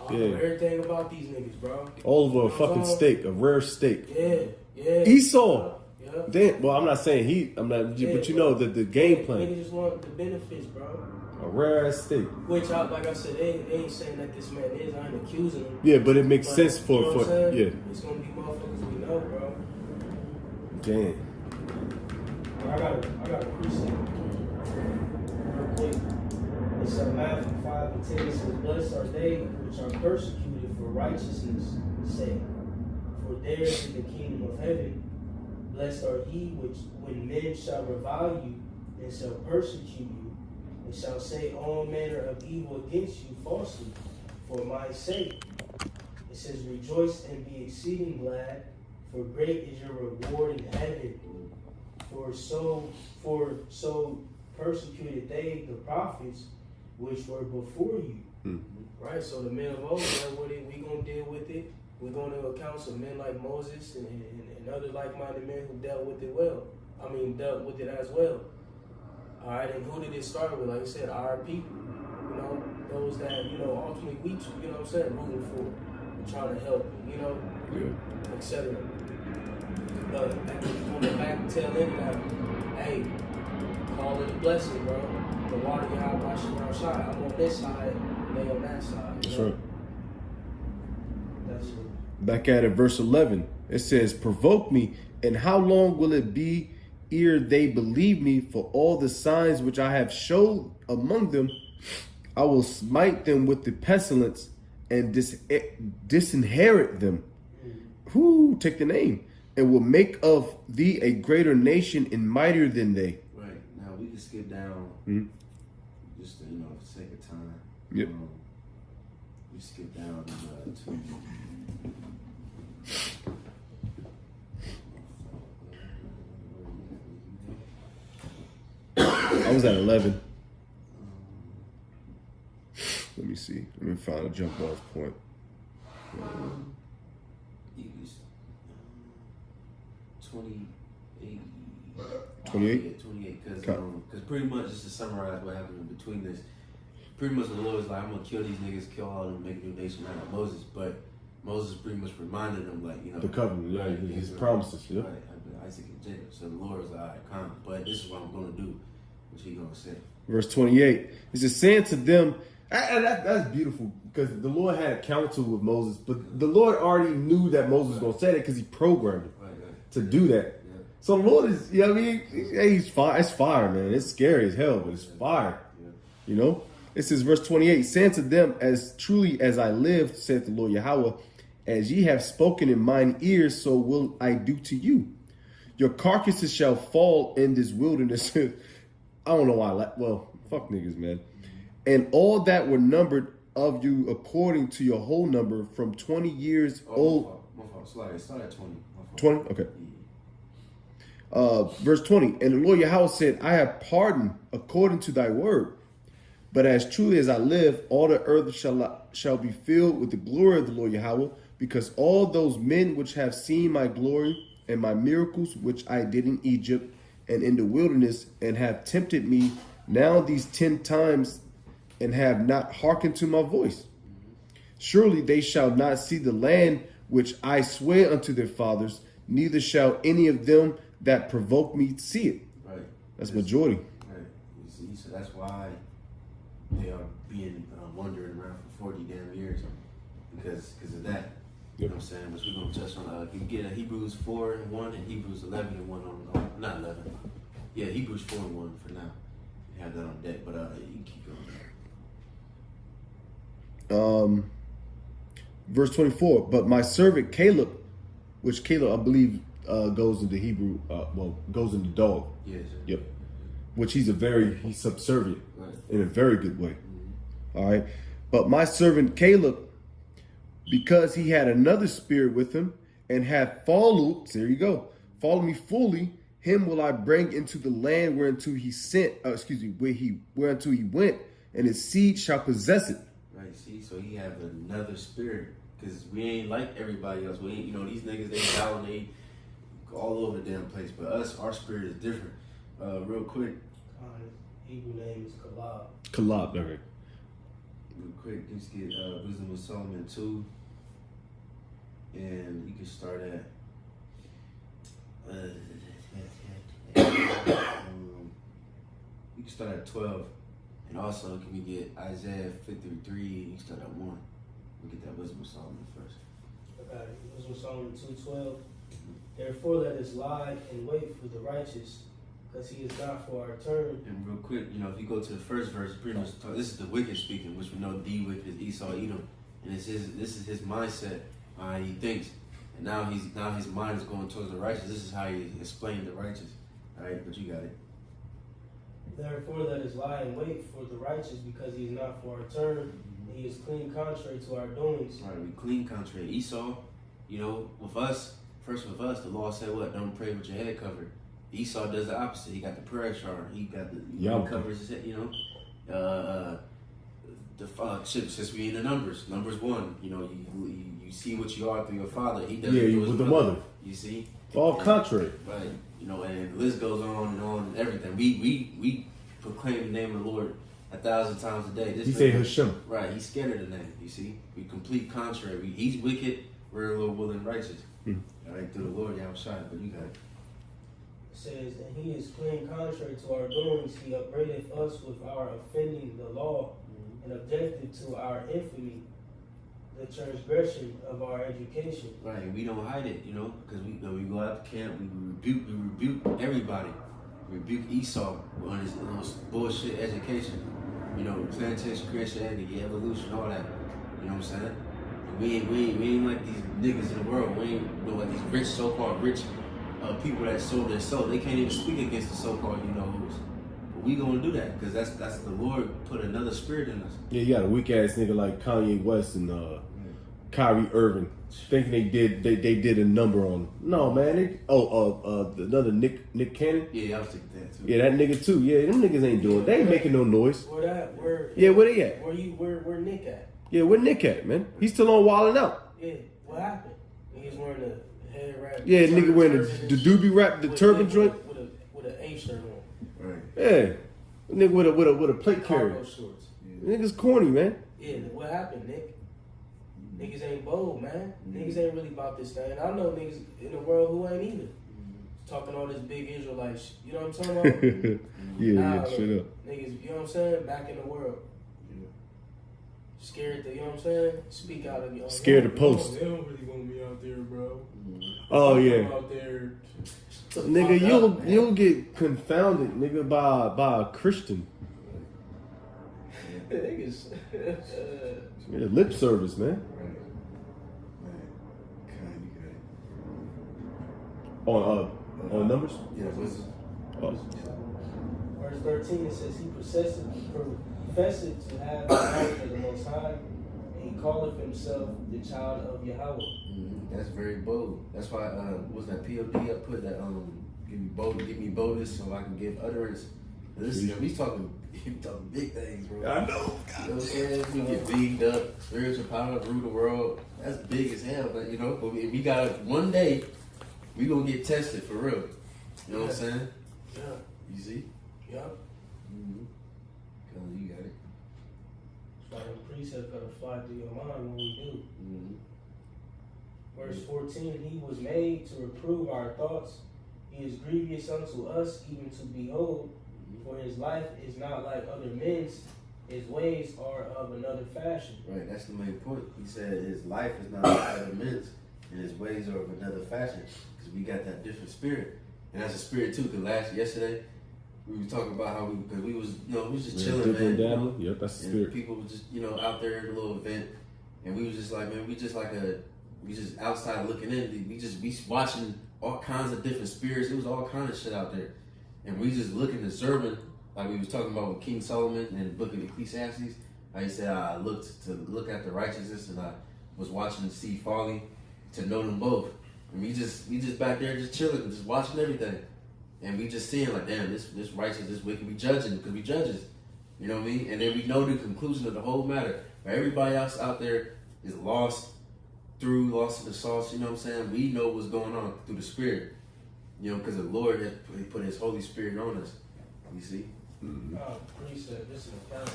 I know everything about these niggas, bro. All over a fucking steak, a rare steak. Yeah. Esau. Yeah. Damn, well, I'm not saying but you know the game plan. Niggas just want the benefits, bro. A rare ass steak. Which, like I said, they ain't saying that this man is. I ain't accusing him. Yeah, but it makes sense you know what I'm saying? yeah. It's gonna be motherfuckers we know, bro. Damn. I got a precept real quick. It's Matthew 5 and 10. It says, "Blessed are they which are persecuted for righteousness' sake, for theirs is the kingdom of heaven. Blessed are ye which, when men shall revile you and shall persecute you, and shall say all manner of evil against you falsely for my sake." It says, "Rejoice and be exceeding glad, for great is your reward in heaven. For so persecuted they the prophets which were before you." Right? So the men of old dealt with it. We gonna deal with it. We're going to account some men like Moses and other like-minded men who dealt with it dealt with it as well. All right, and who did it start with? Like I said, our people. You know, those that, ultimately we, you know what I'm saying, rooting for, trying to help, etc. But on the back tail end of that, hey, call it a blessing, bro. The water you have washing your side. I'm on this side, they on that side. That's right. That's it. Back at it, verse 11, it says, "Provoke me, and how long will it be ere they believe me? For all the signs which I have showed among them, I will smite them with the pestilence and disinherit them." Who take the name, and will make of thee a greater nation and mightier than they. Right. Now we can skip down just for the sake of time. Yep. We skip down to I was at 11. Let me see. Let me find a jump off point. it was 28. 28? Yeah, 28. Because pretty much, just to summarize what happened in between this, pretty much the Lord was like, "I'm going to kill these niggas, kill all of them, make a new nation out of Moses." But Moses pretty much reminded them, like, The covenant, right, his promises, yeah. Right, Isaac and Jacob. So the Lord was like, "All right, come, but this is what I'm going to do," which he going to say. Verse 28. It says, saying to them, and that's beautiful, because the Lord had a counsel with Moses, but the Lord already knew that Moses was going to say that because he programmed him to do that. Yeah. So the Lord is, he's fire. It's fire, man. It's scary as hell, but it's fire. Yeah. It says, verse 28, saying to them, "As truly as I live, saith the Lord Yahweh, as ye have spoken in mine ears, so will I do to you. Your carcasses shall fall in this wilderness." I don't know why. Well, fuck niggas, man. "And all that were numbered of you according to your whole number, from 20 years old." My fault. Start at 20. 20? Okay. Verse 20, "And the Lord Yahweh said, I have pardoned according to thy word. But as truly as I live, all the earth shall be filled with the glory of the Lord Yahweh, because all those men which have seen my glory and my miracles which I did in Egypt and in the wilderness, and have tempted me now these 10 times, and have not hearkened to my voice. Surely they shall not see the land which I swear unto their fathers, neither shall any of them that provoke me see it." Right. That's majority. Right. You see, so that's why they are being wandering around for 40 damn years, because of that. You know what I'm saying? Which we're going to touch on. You can get a Hebrews 4 and 1 and Hebrews 11 and 1 on, not 11. Yeah, Hebrews 4 and 1 for now. You have that on deck, but you can keep going. Verse 24, "But my servant Caleb," which Caleb, I believe, goes into Hebrew, goes into dog. Yes. Yep. Which he's subservient Right. in a very good way. All right. "But my servant Caleb, because he had another spirit with him, and hath followed," there you go, "followed me fully, him will I bring into the land whereunto he whereunto he went, and his seed shall possess it." Right. See, so he have another spirit Cause we ain't like everybody else. We ain't, you know, these niggas, they validate all over the damn place. But us, our spirit is different. Real quick. Hebrew name is Kalab. Kalab, okay. Real quick, just get Wisdom of Solomon 2. And you can start at you can start at 12. And also, can we get Isaiah 53? You can start at 1. We'll get that Wisdom of Solomon first. I got it. Wisdom of Solomon 2:12. Therefore, let us lie and wait for the righteous, because he is not for our turn. And real quick, you know, if you go to the first verse, pretty much this is the wicked speaking, which we know the wicked is Esau, Edom, and this is his mindset, how he thinks, and now his mind is going towards the righteous. This is how he explained the righteous. All right, but you got it. Therefore, let us lie and wait for the righteous, because he is not for our turn. And he is clean contrary to our doings. All right, we clean contrary. Esau, you know, with us, the law said what? Don't pray with your head covered. Esau does the opposite. He got the prayer shawl. He got the he covers his head. You know, since we in the numbers 1. You know, you see what you are through your father. He does. Yeah, you with the mother. You see, all contrary. Right. You know, and the list goes on and on and everything. We proclaim the name of the Lord 1,000 times a day. He say Hashem. Right. He's scared of the name. You see, we complete contrary. He's wicked. We're a little willing righteous. All right, through the Lord, y'all shot, but you got it. It says, and he is clean contrary to our doings. He upbraideth us with our offending the law, and objected to our infamy, the transgression of our education. Right, and we don't hide it, you know, because we go out to camp, we rebuke everybody. We rebuke Esau on his bullshit education, you know, plantation, Christianity, evolution, all that. You know what I'm saying? We ain't like these niggas in the world. We ain't, you know, like these rich, so-called rich people that sold their soul. They can't even speak against the so-called you-know-who's. But we gonna do that because that's the Lord put another spirit in us. Yeah, you got a weak ass nigga like Kanye West and Kyrie Irving thinking they did a number on. No man, another Nick Cannon. Yeah, I was thinking that too. Yeah, that nigga too. Yeah, them niggas ain't doing. They ain't making no noise. Where they at? Where Nick at? Yeah, where Nick at, man? He's still on Wildin' Out. Yeah, what happened? He's wearing the head wrap. Yeah, nigga wearing the doobie wrap, the turban joint. With an A shirt on. Right. Yeah, nigga with a plate carrier. Cargo shorts. Yeah. Niggas corny, man. Yeah, what happened, Nick? Niggas ain't bold, man. Niggas ain't really about this thing. I know niggas in the world who ain't either. Talking all this big Israelite shit. You know what I'm talking about? yeah, shut up. Niggas, you know what I'm saying? Back in the world. Scared to, you know what I'm saying? Speak out of your scared to post. They don't really want me out there, bro. Oh yeah. I'm out there. Nigga, you'll get confounded, nigga, by a Christian. Niggas. Yeah, lip service, man. On numbers? Yeah, Verse 13, it says, he professeth to have the knowledge of the Most High, and he calleth himself the child of Yahweh. That's very bold. That's why, what's that POD I put that, give me boldness so I can give utterance. He's talking big things, bro. I know. You know what I'm saying? We get beamed up, spiritual power, rule the world. That's big as hell, but you know, but if we got one day, we gonna get tested for real. You know what I'm saying? Yeah. You see? Yeah. Cause you got it. That's why the precept gotta fly through your mind when we do. Verse 14, he was made to reprove our thoughts. He is grievous unto us, even to behold. For his life is not like other men's. His ways are of another fashion. Right, that's the main point. He said his life is not like other men's, and his ways are of another fashion. Because we got that different spirit. And that's a spirit too, because yesterday, we were talking about how we was just chilling, man. Yep, that's the spirit. People were just, out there at a little event, and we was just like, man, we just outside looking in. We watching all kinds of different spirits. It was all kind of shit out there. And we just looking, observing, like we was talking about with King Solomon in the book of Ecclesiastes. How he said, I look at the righteousness, and I was watching the sea folly to know them both. And we just back there just chilling, just watching everything. And we just seeing like, damn, this righteous, this wicked, we judging, because we judges. You know what I mean? And then we know the conclusion of the whole matter. But everybody else out there is lost, through lost in the sauce, you know what I'm saying? We know what's going on through the Spirit. You know, because the Lord has put His Holy Spirit on us. You see? Mm-hmm. Priest said this is an account.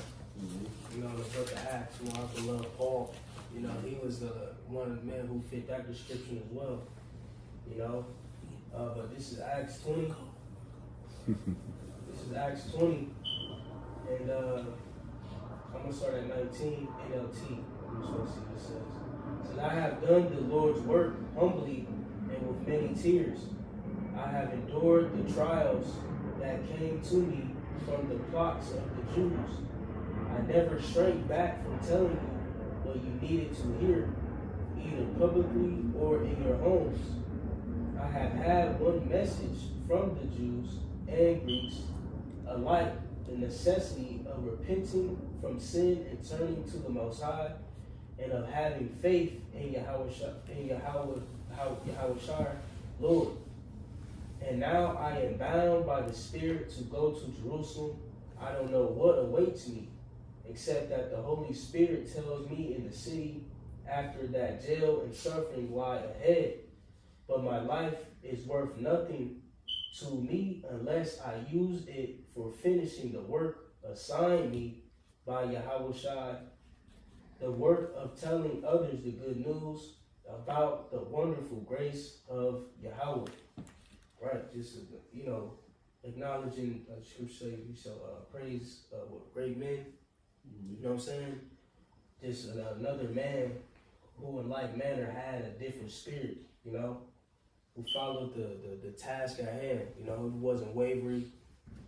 You know, in the book of Acts, who I love Paul. You know, he was one of the men who fit that description as well. You know, but this is Acts 20. This is Acts 20, and I'm gonna start at 19 NLT. I'm just gonna see what it says. It says, I have done the Lord's work humbly and with many tears. I have endured the trials that came to me from the plots of the Jews. I never shrank back from telling you what you needed to hear, either publicly or in your homes. I have had one message from the Jews and Greeks alike, the necessity of repenting from sin and turning to the Most High, and of having faith in Yahweh Lord. And now I am bound by the Spirit to go to Jerusalem. I don't know what awaits me, except that the Holy Spirit tells me in the city after that jail and suffering lie ahead. But my life is worth nothing to me unless I use it for finishing the work assigned me by Yahweh Shai, the work of telling others the good news about the wonderful grace of Yahweh. Right, just, you know, acknowledging, scripture say, we shall praise great men. You know what I'm saying? Just another man who in like manner had a different spirit, you know, who followed the task at hand, you know, who wasn't wavering,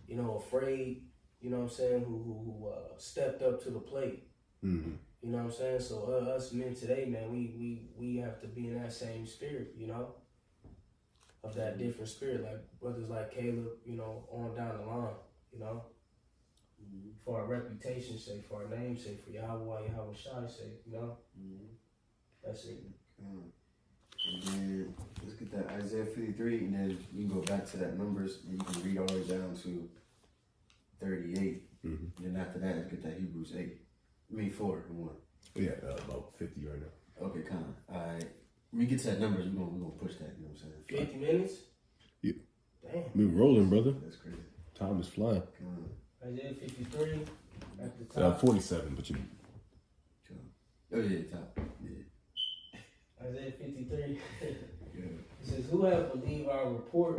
you know, afraid, you know what I'm saying, who stepped up to the plate. Mm-hmm. You know what I'm saying? So us men today, man, we have to be in that same spirit, you know, of that different spirit, like brothers like Caleb, you know, on down the line, you know, for our reputation's sake, for our name's sake, for Yahweh Shai's sake, you know. That's it. And then let's get that Isaiah 53, and then you can go back to that Numbers, and you can read all the way down to 38. And then after that, let's get that Hebrews 8. I mean 4 and 1. Yeah, about 50 right now. Okay, kind of. All right. When we get to that Numbers, we're gonna push that. You know what I'm saying? 50 minutes? Yeah. Damn. We rolling, brother. That's crazy. Time is flying. Isaiah 53 at the top. 47, but you. Oh yeah, top. Yeah. Isaiah 53. Yeah. It says, who have believed our report,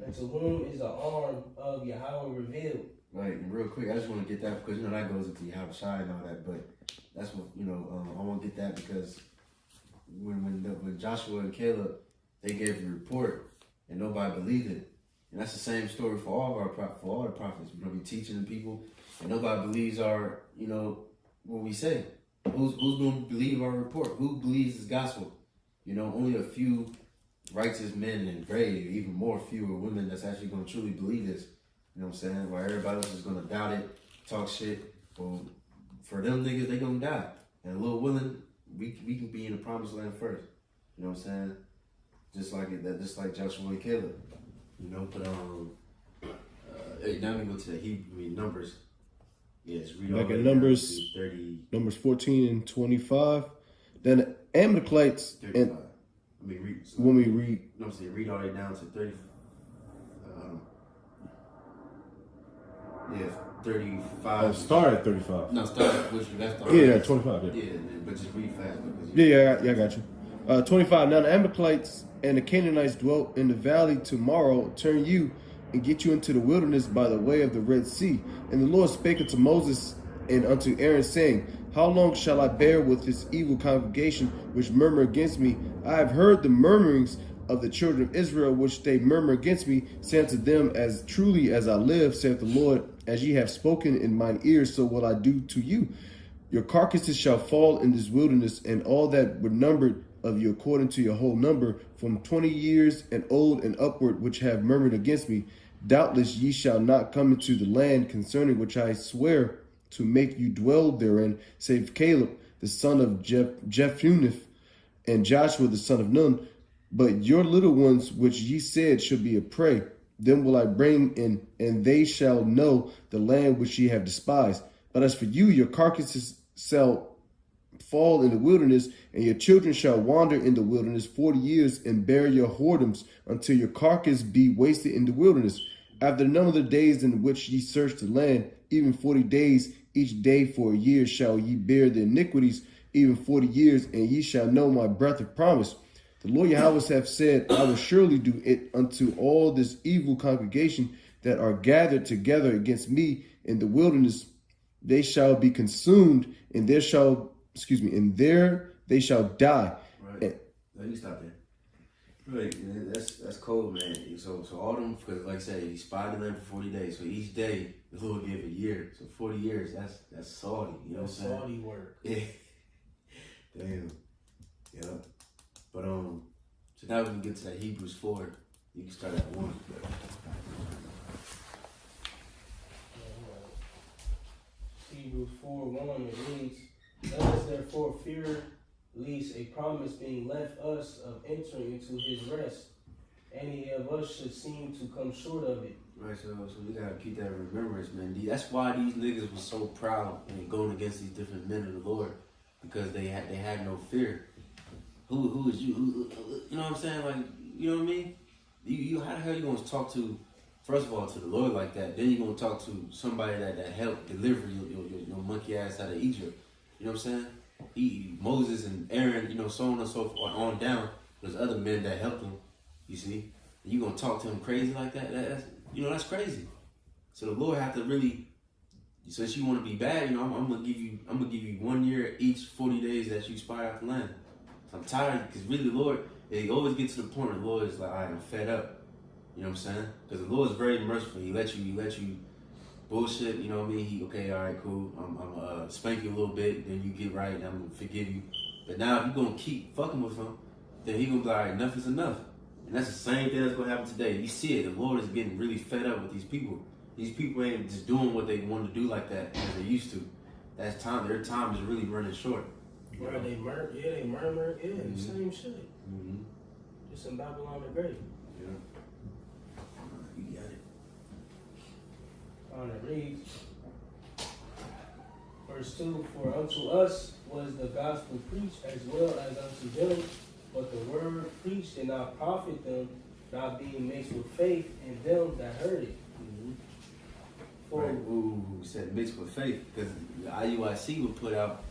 and to whom is the arm of Yahweh revealed? Right, and real quick, I just want to get that because, you know, that goes into Yahweh Shai and all that, but that's what, you know, I want to get that because when Joshua and Caleb, they gave the report and nobody believed it. And that's the same story for all of all the prophets. We're going to be teaching the people and nobody believes our, you know, what we say. Who's going to believe our report? Who believes this gospel? You know, only a few righteous men and brave, even more fewer women that's actually going to truly believe this. You know what I'm saying? While everybody else is going to doubt it, talk shit. Well, for them niggas, they going to die. And a little willing, we can be in the promised land first. You know what I'm saying? Just like Joshua and Caleb. You know, but now we go to the Hebrew Numbers. Yes, read all Back the in way down Numbers, to 30. Numbers 14 and 25. Then the Amalekites, 35. and I mean, read. when we read, No, I'm saying read all the way down to 30. Yeah, 35. start at 35. No, start at what you left off. Yeah, 25. Yeah. Yeah, but just read fast because Yeah, I got you. 25. Now the Amalekites and the Canaanites dwelt in the valley. Tomorrow turn you and get you into the wilderness by the way of the Red Sea. And the Lord spake unto Moses and unto Aaron, saying, how long shall I bear with this evil congregation which murmur against me? I have heard the murmurings of the children of Israel, which they murmur against me, saying to them, as truly as I live, saith the Lord, as ye have spoken in mine ears, so will I do to you. Your carcasses shall fall in this wilderness, and all that were numbered of you according to your whole number, from 20 years and old and upward, which have murmured against me. Doubtless ye shall not come into the land concerning which I swear to make you dwell therein, save Caleb, the son of Jephunneh, and Joshua, the son of Nun. But your little ones, which ye said should be a prey, them will I bring in, and they shall know the land which ye have despised. But as for you, your carcasses shall fall in the wilderness, and your children shall wander in the wilderness 40 years, and bear your whoredoms until your carcass be wasted in the wilderness. After the number of the days in which ye search the land, even 40 days, each day for a year shall ye bear the iniquities, even 40 years, and ye shall know my breath of promise. The Lord Yahweh hath said, I will surely do it unto all this evil congregation that are gathered together against me in the wilderness. They shall be consumed, and there they shall die. Right. Let me stop there. Right, that's cold, man. So all them, because like I said, he spied the land for 40 days. So each day, the Lord gave a year. So 40 years, that's salty. You know what I'm saying? Salty work. Yeah. Damn. Yeah. But so now we can get to that Hebrews 4. You can start at 1. Hebrews 4:1, it reads, let us therefore fear lest a promise being left us of entering into his rest, any of us should seem to come short of it. Right, so we gotta keep that in remembrance, man. That's why these niggas were so proud and going against these different men of the Lord, because they had no fear. Who is you? You know what I'm saying? Like, you know what I mean? You how the hell you gonna talk to, first of all, to the Lord like that? Then you gonna talk to somebody that helped deliver your monkey ass out of Egypt. You know what I'm saying? Moses and Aaron, you know, so on and so forth, on down. There's other men that helped him. You see, and you gonna talk to him crazy like that? That's crazy. So the Lord have to really, since you want to be bad, you know, I'm gonna give you 1 year each 40 days that you spy out the land. So I'm tired, because really the Lord, it always gets to the point where the Lord is like, all right, I'm fed up. You know what I'm saying? Because the Lord is very merciful. He let you bullshit. You know what I mean? He, okay, all right, cool. I'm spank you a little bit, then you get right, and I'm gonna forgive you. But now if you're gonna keep fucking with him, then he gonna be like, all right, enough is enough. And that's the same thing that's gonna happen today. You see it. The Lord is getting really fed up with these people. These people ain't just doing what they want to do like that as they used to. That's time. Their time is really running short. Right, they murmur, Mm-hmm. Same shit. Mm-hmm. Just in Babylon the Great. Yeah. You got it. On it reads, verse 2, for unto us was the gospel preached as well as unto them, but the word preached did not profit them, not being mixed with faith in them that heard it. Mm-hmm. For Right. Ooh, said mixed with faith, because the IUIC would put out,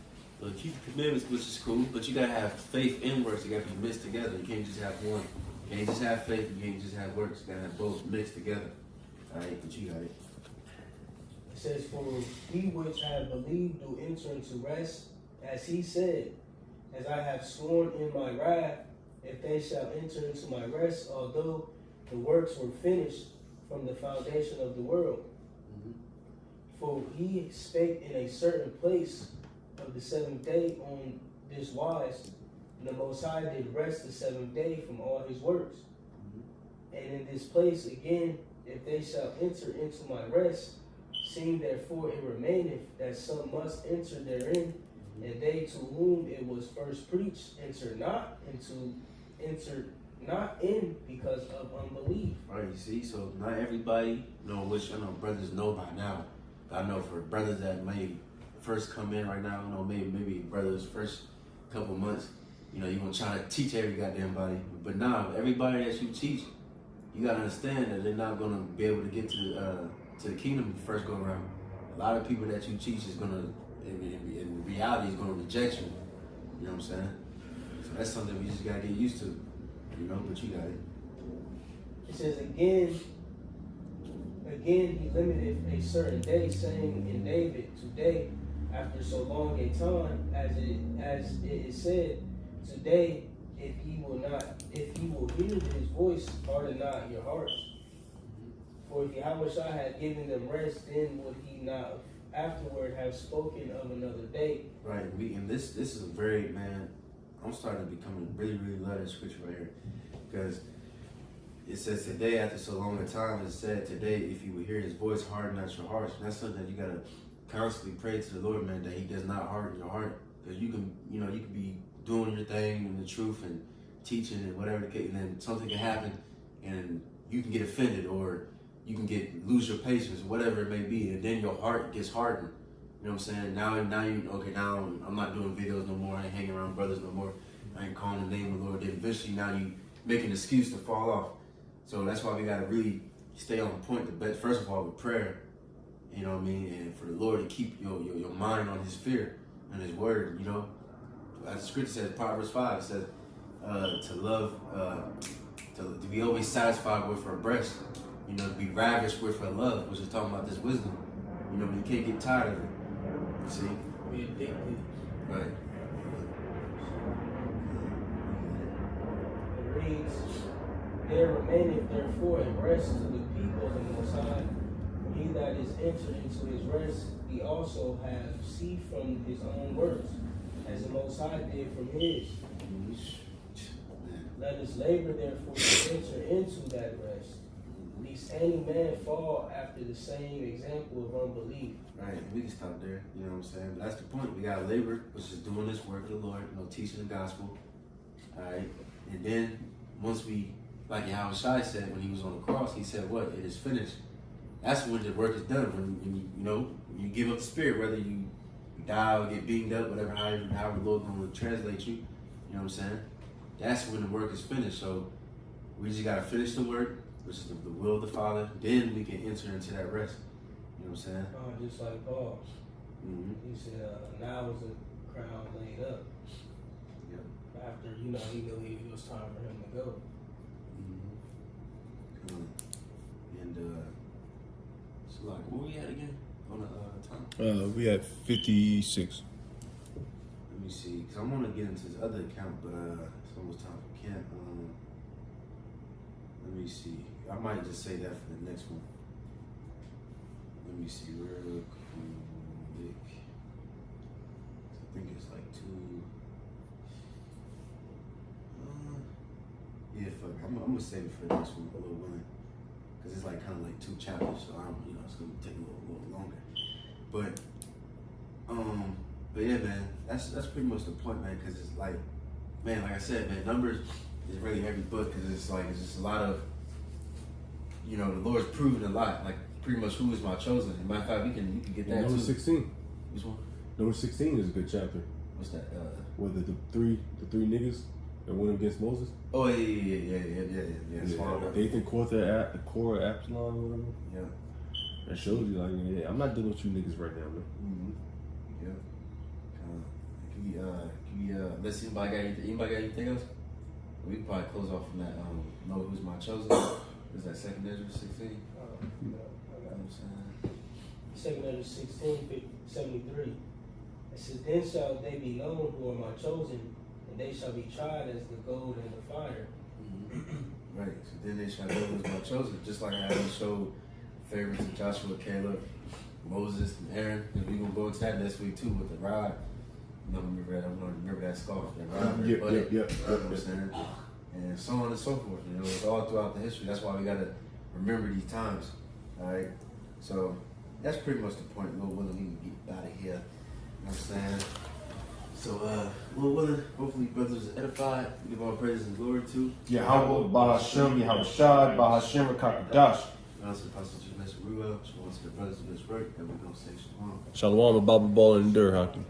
keep the commandments, which is cool, but you gotta have faith and works. You gotta be mixed together. You can't just have one. You can't just have faith. You can't just have works. You gotta have both mixed together. All right, but you got it. it says, for he which have believed do enter into rest, as he said, as I have sworn in my wrath, if they shall enter into my rest, although the works were finished from the foundation of the world. Mm-hmm. For he spake in a certain place of the seventh day on this wise, and the Most High did rest the seventh day from all his works. Mm-hmm. And in this place again, if they shall enter into my rest, seeing therefore it remaineth that some must enter therein, and they to whom it was first preached enter not in because of unbelief. Right, you see, so not everybody know, which I know brothers know by now. But I know for brothers that may first come in right now, you know, maybe brothers first couple months, you know, you're gonna try to teach every goddamn body. But now, everybody that you teach, you gotta understand that they're not gonna be able to get to the kingdom the first go around. A lot of people that you teach is gonna, in reality, is gonna reject you. You know what I'm saying? So that's something we just gotta get used to. You know, but you got it. It says again he limited a certain day, saying in David, today, after so long a time, as it is said, today, if he will hear his voice, harden not your hearts. For if Yahweh had given them rest, then would he not afterward have spoken of another day? Right. And this is a very, man, I'm starting to become really, really love this scripture right here. Because it says today, after so long a time, it said today, if you would hear his voice, harden not your hearts. And that's something that you gotta constantly pray to the Lord, man, that he does not harden your heart. Because you can be doing your thing in the truth and teaching and whatever the case, and then something can happen and you can get offended, or you can lose your patience, whatever it may be, and then your heart gets hardened. You know what I'm saying? Now I'm not doing videos no more. I ain't hanging around brothers no more. I ain't calling the name of the Lord. Then eventually now you make an excuse to fall off. So that's why we gotta really stay on point. But first of all, with prayer, you know what I mean, and for the Lord to keep your mind on His fear and His word. You know, as the scripture says, Proverbs 5 says, to love, to be always satisfied with her breast. You know, to be ravished with her love, which is talking about this wisdom. You know, but you can't get tired of it. You see? Be addicted. Right. It reads, there remaineth therefore a rest to the people of the Most High. For he that is entered into his rest, he also have ceased from his own works, as the Most High did from his. Let us labor therefore to enter into that rest, lest any man fall after the same example of unbelief. Right, we can stop there, you know what I'm saying? But that's the point. We gotta labor, which is doing this work of the Lord, you know, teaching the gospel. Alright. And then once we, like Yahweh Shai said when he was on the cross, he said what? It is finished. That's when the work is done. When you give up the spirit, whether you die or get beamed up, whatever, however the Lord gonna translate you, you know what I'm saying? That's when the work is finished. So we just gotta finish the work, which is the will of the Father. Then we can enter into that rest. You know what I'm saying? Just like Paul. Mm-hmm. He said, now is the crown laid up. Yep. After, he knew it was time for him to go. Mm-hmm. And so like, where we at again on the time? We had 56. Let me see, because I want to get into this other account, but it's almost time for camp. Let me see. I might just say that for the next one. Let me see real quick. I think it's like two. Yeah, fuck. I'm gonna save it for the next one, a little one, because it's like kind of like 2 chapters, so it's gonna take a little longer. But yeah, man, that's pretty much the point, man. Because it's like, man, like I said, man, numbers is really every book, because it's just a lot of, the Lord's proven a lot. Like pretty much who is my chosen. As a matter of fact, you can get that Number too. 16. Which one? Number 16 is a good chapter. What's that? Where the three niggas that went against Moses. Oh yeah. Dathan, Korah, Absalom, or whatever. Yeah. That shows you, like, yeah, I'm not dealing with you niggas right now, man. Mm-hmm. Let's see, anybody got anything else? We can probably close off from that. Know who's my chosen? Is that 2nd Ezra 16? You know what I'm saying? 2nd Ezra 16, 73. It says, then shall they be known who are my chosen, and they shall be tried as the gold and the fire. Mm-hmm. Right. So then they shall know who's my chosen. Just like how he showed favorites to Joshua, Caleb, Moses, and Aaron. And we're going to go into that next week too with the rod. I don't remember that scarf, that rod. Yep. You know what I'm saying? And so on and so forth. It's all throughout the history. That's why we got to remember these times. All right. So that's pretty much the point. Lord willing, we can get out of here. You know what I'm saying? So, Lord willing, hopefully brothers are edified. We give all praises and glory to Yahweh, Bahashem, Yahweh Shad, Bahashem, Rakakadash. also the Apostle Judas Ruel. So, once the brothers do this work, then we're going to say shalom. Shalom, Baba Ball, and Dur Hockey.